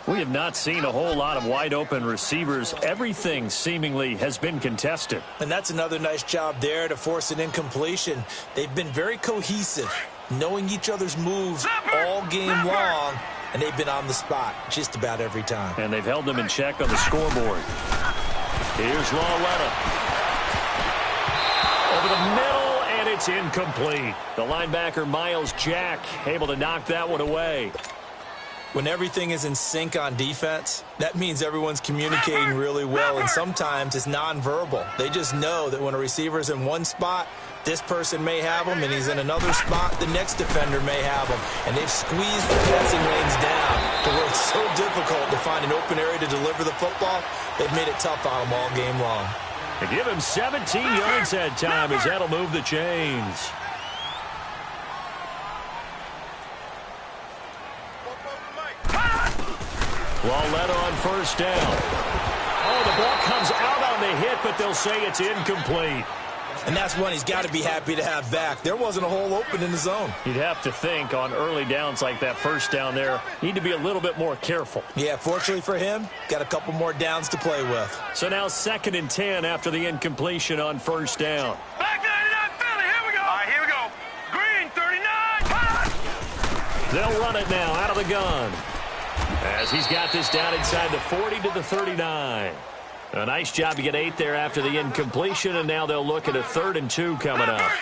We have not seen a whole lot of wide-open receivers. Everything seemingly has been contested. And that's another nice job there to force an incompletion. They've been very cohesive, knowing each other's moves all game long, and they've been on the spot just about every time. And they've held them in check on the scoreboard. Here's Lauletta. Over the middle, and it's incomplete. The linebacker, Miles Jack, able to knock that one away. When everything is in sync on defense, that means everyone's communicating really well, and sometimes it's nonverbal. They just know that when a receiver's in one spot, this person may have him, and he's in another spot, the next defender may have him. And they've squeezed the passing lanes down to where it's so difficult to find an open area to deliver the football. They've made it tough on him all game long. They give him 17 yards that time as that'll move the chains. Lauletta on first down. Oh, the ball comes out on the hit, but they'll say it's incomplete. And that's one he's got to be happy to have back. There wasn't a hole open in the zone. You'd have to think on early downs like that first down there, need to be a little bit more careful. Yeah, fortunately for him, got a couple more downs to play with. So now 2nd and 10 after the incompletion on first down. Back 99 Philly, here we go. All right, here we go. Green, 39. They'll run it now out of the gun. As he's got this down inside the 40 to the 39. A nice job to get 8 there after the incompletion, and now they'll look at a 3rd and 2 coming up.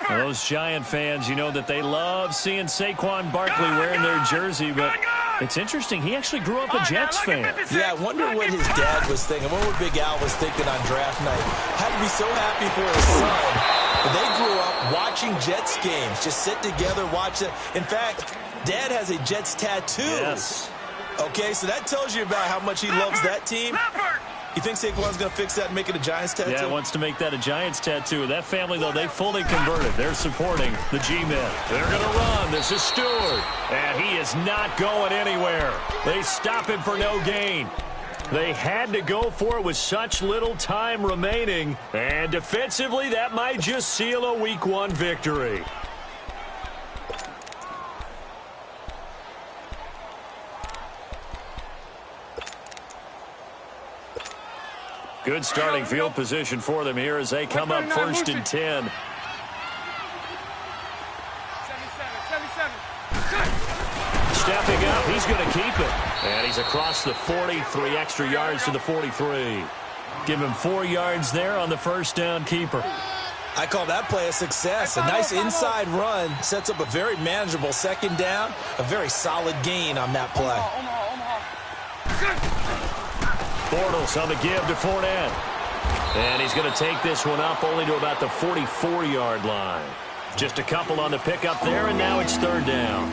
Now, those Giant fans, you know that they love seeing Saquon Barkley wearing their jersey, but it's interesting. He actually grew up a Jets fan. Yeah, I wonder what his dad was thinking. What Big Al was thinking on draft night. Had to be so happy for his son. But they grew up watching Jets games. Just sit together, watch it. In fact, Dad has a Jets tattoo. Yes. Okay, so that tells you about how much he loves that team. You think Saquon's going to fix that and make it a Giants tattoo? Yeah, he wants to make that a Giants tattoo. That family, though, they fully converted. They're supporting the G-Men. They're going to run. This is Stewart. And he is not going anywhere. They stop him for no gain. They had to go for it with such little time remaining. And defensively, that might just seal a Week 1 victory. Good starting field position for them here as they come up 1st and 10. 77. Stepping up, he's going to keep it. And he's across the 40, 3 extra yards to the 43. Give him 4 yards there on the first down keeper. I call that play a success. A nice inside run sets up a very manageable second down, a very solid gain on that play. Bortles on the give to Fournette. And he's going to take this one up only to about the 44-yard line. Just a couple on the pickup there, and now it's third down.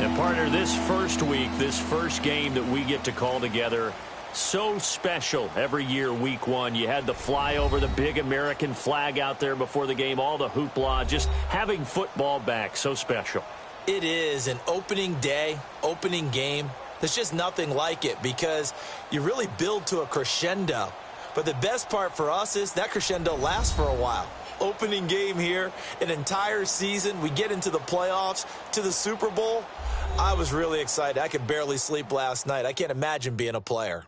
And, partner, this first week, this first game that we get to call together, so special every year, week one. You had the flyover, the big American flag out there before the game, all the hoopla, just having football back, so special. It is an opening day, opening game. There's just nothing like it because you really build to a crescendo. But the best part for us is that crescendo lasts for a while. Opening game here, an entire season. We get into the playoffs, to the Super Bowl. I was really excited. I could barely sleep last night. I can't imagine being a player.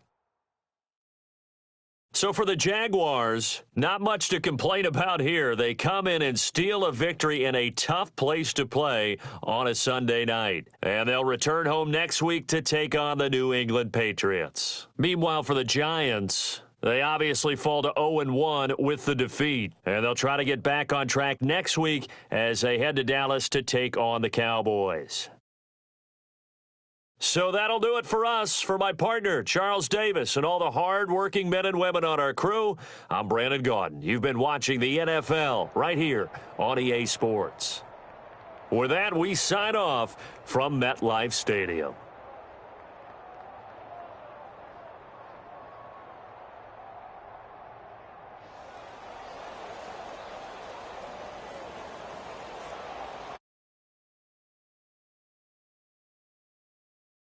So for the Jaguars, not much to complain about here. They come in and steal a victory in a tough place to play on a Sunday night. And they'll return home next week to take on the New England Patriots. Meanwhile, for the Giants, they obviously fall to 0-1 with the defeat. And they'll try to get back on track next week as they head to Dallas to take on the Cowboys. So that'll do it for us. For my partner, Charles Davis, and all the hard-working men and women on our crew, I'm Brandon Gaudin. You've been watching the NFL right here on EA Sports. With that, we sign off from MetLife Stadium.